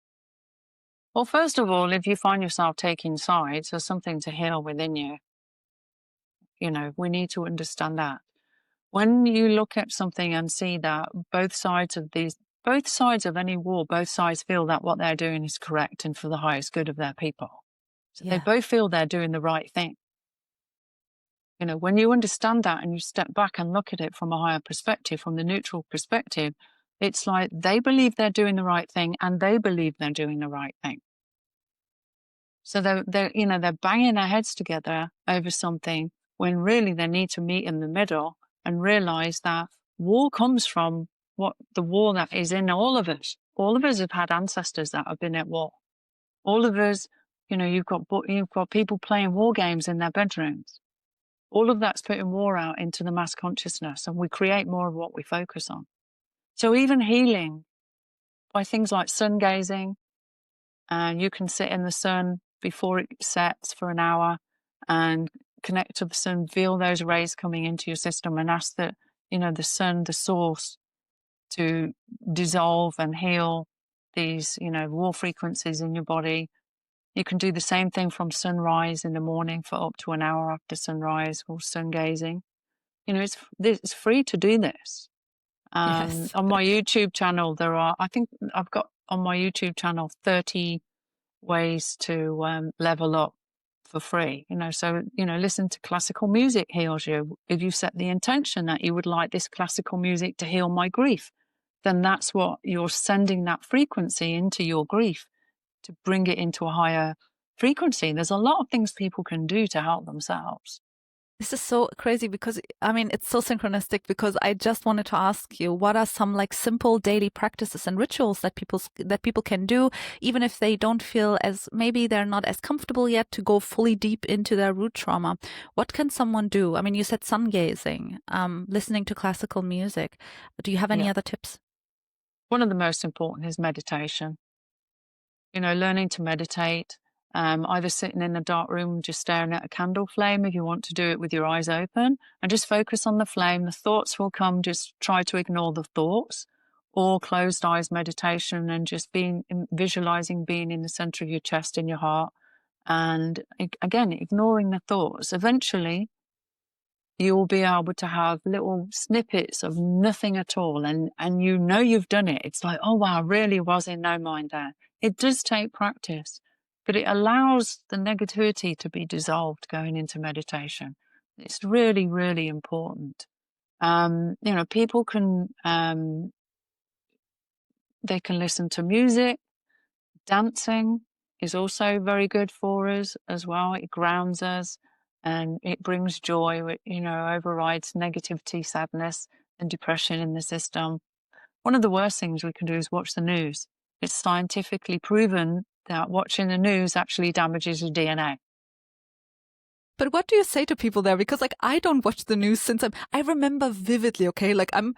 S1: Well, first of all, if you find yourself taking sides, there's something to heal within you. You know, we need to understand that. When you look at something and see that both sides of any war, both sides feel that what they're doing is correct and for the highest good of their people. So they both feel they're doing the right thing. You know, when you understand that and you step back and look at it from a higher perspective, from the neutral perspective, it's like they believe they're doing the right thing and they believe they're doing the right thing. So they're banging their heads together over something when really they need to meet in the middle and realize that war comes from the war that is in all of us. All of us have had ancestors that have been at war. All of us, you know, you've got people playing war games in their bedrooms. All of that's putting war out into the mass consciousness, and we create more of what we focus on. So even healing by things like sun gazing, and you can sit in the sun before it sets for an hour and connect to the sun, feel those rays coming into your system, and ask that, you know, the sun, the source, to dissolve and heal these, you know, war frequencies in your body. You can do the same thing from sunrise in the morning for up to an hour after sunrise, or sun gazing. You know, it's free to do this.
S2: Yes.
S1: On my YouTube channel, I think I've got on my YouTube channel 30 ways to level up for free. You know, so, you know, listen to classical music heals you. If you set the intention that you would like this classical music to heal my grief, then that's what you're sending that frequency into your grief, to bring it into a higher frequency. There's a lot of things people can do to help themselves.
S2: This is so crazy because, I mean, it's so synchronistic, because I just wanted to ask you, what are some like simple daily practices and rituals that people can do, even if they don't feel maybe they're not as comfortable yet to go fully deep into their root trauma? What can someone do? I mean, you said sun gazing, listening to classical music. Do you have any other tips?
S1: One of the most important is meditation. You know, learning to meditate, either sitting in a dark room, just staring at a candle flame, if you want to do it with your eyes open, and just focus on the flame. The thoughts will come, just try to ignore the thoughts, or closed eyes meditation and just visualizing being in the center of your chest, in your heart. And again, ignoring the thoughts. Eventually, you'll be able to have little snippets of nothing at all. And you know you've done it. It's like, oh, wow, I really was in no mind there. It does take practice, but it allows the negativity to be dissolved going into meditation. It's really, really important. You know, people can, they can listen to music. Dancing is also very good for us as well. It grounds us and it brings joy, you know, overrides negativity, sadness, and depression in the system. One of the worst things we can do is watch the news. It's scientifically proven that watching the news actually damages your DNA.
S2: But what do you say to people there? Because like, I don't watch the news since I remember vividly, okay, like I'm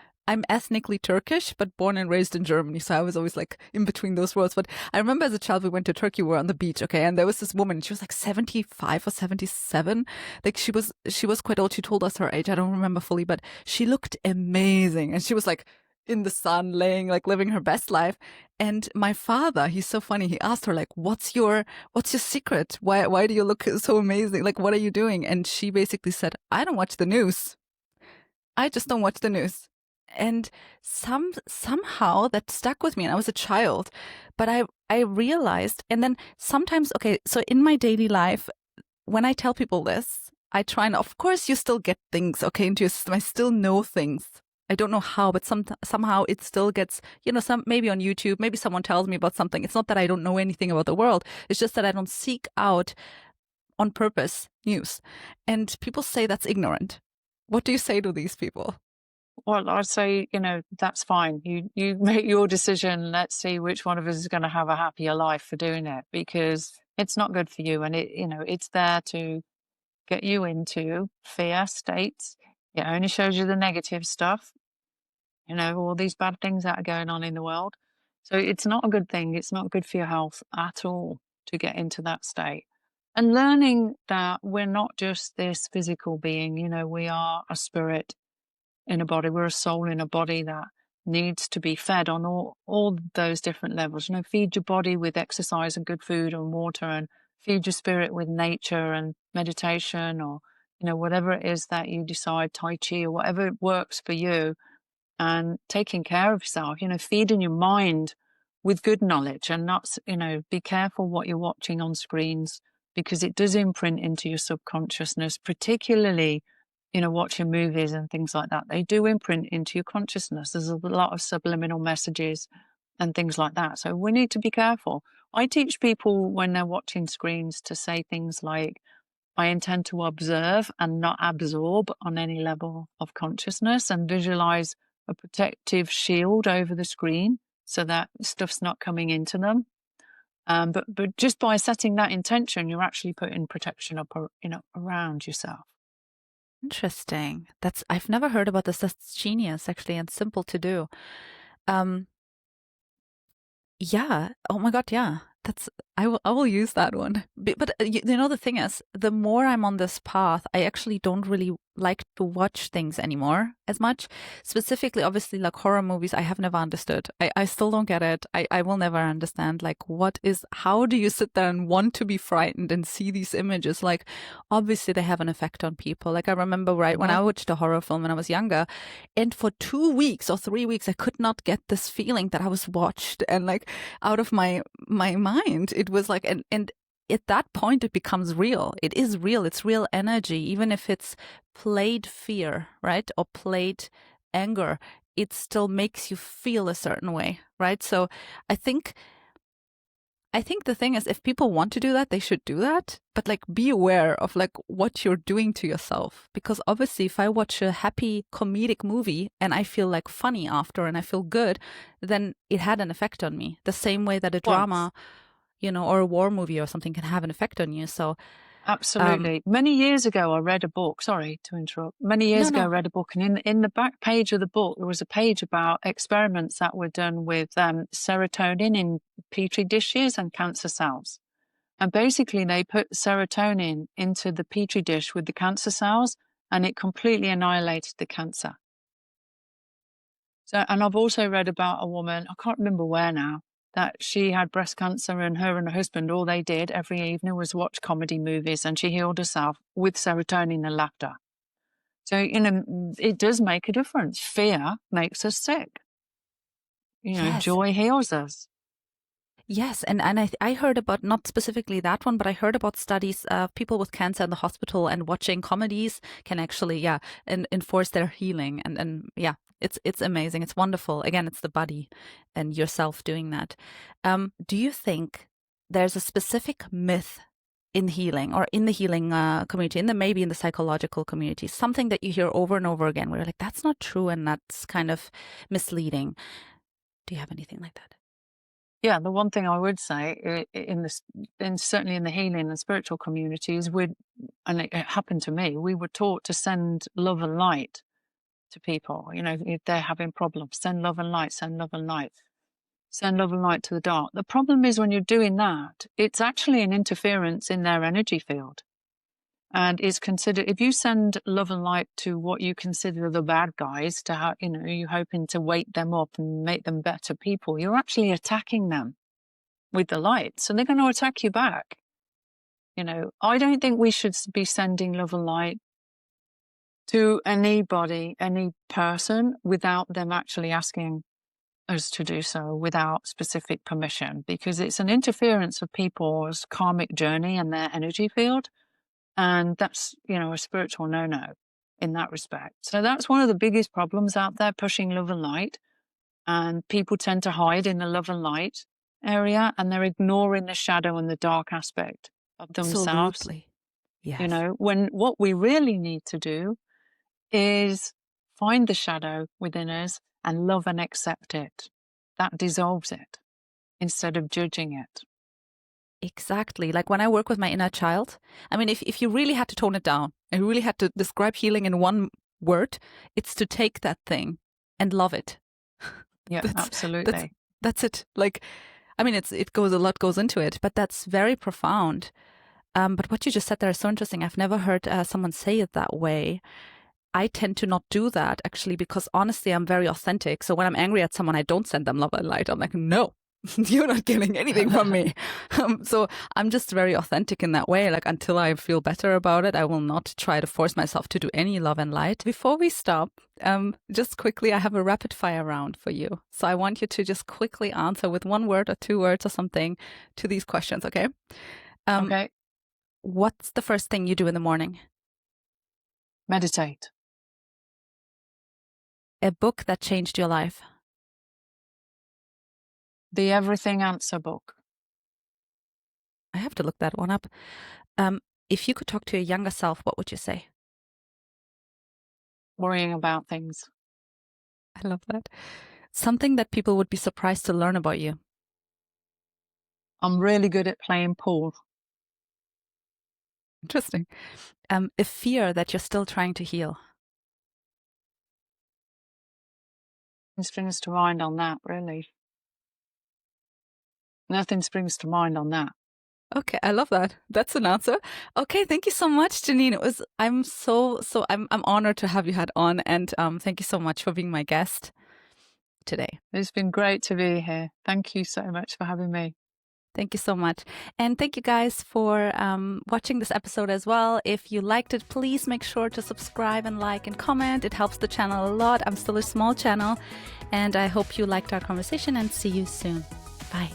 S2: ethnically Turkish, but born and raised in Germany. So I was always like in between those worlds. But I remember as a child, we went to Turkey, we were on the beach, okay. And there was this woman, she was like 75 or 77. Like she was quite old. She told us her age. I don't remember fully, but she looked amazing. And she was like in the sun, laying, like living her best life. And my father, he's so funny. He asked her, like, what's your secret? Why do you look so amazing? Like, what are you doing? And she basically said, I don't watch the news. I just don't watch the news. And somehow that stuck with me, and I was a child, but I realized, and then sometimes, okay, so in my daily life, when I tell people this, I try and of course you still get things, okay, into your system. I still know things. I don't know how, but somehow it still gets, maybe on YouTube, maybe someone tells me about something. It's not that I don't know anything about the world. It's just that I don't seek out on purpose news. And people say that's ignorant. What do you say to these people?
S1: Well, I'd say, that's fine. You make your decision. Let's see which one of us is going to have a happier life for doing it, because it's not good for you. And it's there to get you into fear states. It only shows you the negative stuff, all these bad things that are going on in the world. So it's not a good thing. It's not good for your health at all to get into that state. And learning that we're not just this physical being, we are a spirit in a body. We're a soul in a body that needs to be fed on all those different levels. Feed your body with exercise and good food and water, and feed your spirit with nature and meditation, or, whatever it is that you decide, Tai Chi or whatever works for you, and taking care of yourself, feeding your mind with good knowledge, and not, be careful what you're watching on screens, because it does imprint into your subconsciousness, particularly watching movies and things like that. They do imprint into your consciousness. There's a lot of subliminal messages and things like that. So we need to be careful. I teach people when they're watching screens to say things like, I intend to observe and not absorb on any level of consciousness, and visualize a protective shield over the screen so that stuff's not coming into them. But just by setting that intention, you're actually putting protection up, around yourself.
S2: Interesting. I've never heard about this. That's genius, actually, and simple to do. Yeah. Oh my God. Yeah. I will use that one. But the thing is, the more I'm on this path, I actually don't really like to watch things anymore as much. Specifically, obviously, like horror movies, I have never understood. I still don't get it. I will never understand, like, how do you sit there and want to be frightened and see these images? Like, obviously they have an effect on people. Like, I remember when I watched a horror film when I was younger, and for 2 weeks or 3 weeks, I could not get this feeling that I was watched and like out of my mind. It was like, and at that point it becomes real. It is real. It's real energy. Even if it's played fear, right? Or played anger, it still makes you feel a certain way, right? So I think the thing is, if people want to do that, they should do that, but like be aware of like what you're doing to yourself. Because obviously if I watch a happy comedic movie and I feel like funny after and I feel good, then it had an effect on me. The same way that a drama, or a war movie or something can have an effect on you. So
S1: absolutely. Many years ago, I read a book. Sorry to interrupt. Many years ago, I read a book, and in the back page of the book, there was a page about experiments that were done with serotonin in petri dishes and cancer cells. And basically, they put serotonin into the petri dish with the cancer cells, and it completely annihilated the cancer. So, and I've also read about a woman, I can't remember where now, that she had breast cancer, and her husband, all they did every evening was watch comedy movies, and she healed herself with serotonin and laughter. So, it does make a difference. Fear makes us sick.
S2: Yes.
S1: Joy heals us.
S2: Yes, and I heard about, not specifically that one, but I heard about studies of people with cancer in the hospital, and watching comedies can actually, enforce their healing. And it's amazing. It's wonderful. Again, it's the body and yourself doing that. Do you think there's a specific myth in healing, or in the healing community, maybe in the psychological community, something that you hear over and over again where you're like, that's not true and that's kind of misleading? Do you have anything like that?
S1: Yeah, the one thing I would say certainly in the healing and spiritual communities, and it happened to me, we were taught to send love and light to people. If they're having problems, send love and light, send love and light, send love and light to the dark. The problem is when you're doing that, it's actually an interference in their energy field. And is considered, if you send love and light to what you consider the bad guys, to how, you're hoping to wake them up and make them better people, you're actually attacking them with the light. So they're going to attack you back. I don't think we should be sending love and light to anybody, any person, without them actually asking us to do so, without specific permission, because it's an interference of people's karmic journey and their energy field. And that's, a spiritual no-no in that respect. So that's one of the biggest problems out there, pushing love and light. And people tend to hide in the love and light area, and they're ignoring the shadow and the dark aspect of themselves.
S2: Absolutely. Yes.
S1: When what we really need to do is find the shadow within us and love and accept it. That dissolves it instead of judging it.
S2: Exactly. Like when I work with my inner child, I mean, if you really had to tone it down and you really had to describe healing in one word, it's to take that thing and love it.
S1: Yeah, absolutely.
S2: That's it. Like, I mean, a lot goes into it, but that's very profound. But what you just said there is so interesting. I've never heard someone say it that way. I tend to not do that actually, because honestly, I'm very authentic. So when I'm angry at someone, I don't send them love and light. I'm like, no, you're not getting anything from me. So I'm just very authentic in that way. Like until I feel better about it, I will not try to force myself to do any love and light. Before we stop, just quickly, I have a rapid fire round for you. So I want you to just quickly answer with one word or two words or something to these questions. Okay.
S1: Okay.
S2: What's the first thing you do in the morning?
S1: Meditate.
S2: A book that changed your life?
S1: The Everything Answer book.
S2: I have to look that one up. If you could talk to your younger self, what would you say?
S1: Worrying about things.
S2: I love that. Something that people would be surprised to learn about you.
S1: I'm really good at playing pool.
S2: Interesting. A fear that you're still trying to heal.
S1: Nothing springs to mind on that, really. Nothing springs to mind on that.
S2: Okay, I love that. That's an answer. Okay, thank you so much, Janine. I'm honored to have you had on, and thank you so much for being my guest today.
S1: It's been great to be here. Thank you so much for having me.
S2: Thank you so much. And thank you guys for watching this episode as well. If you liked it, please make sure to subscribe and like and comment. It helps the channel a lot. I'm still a small channel, and I hope you liked our conversation, and see you soon. Bye.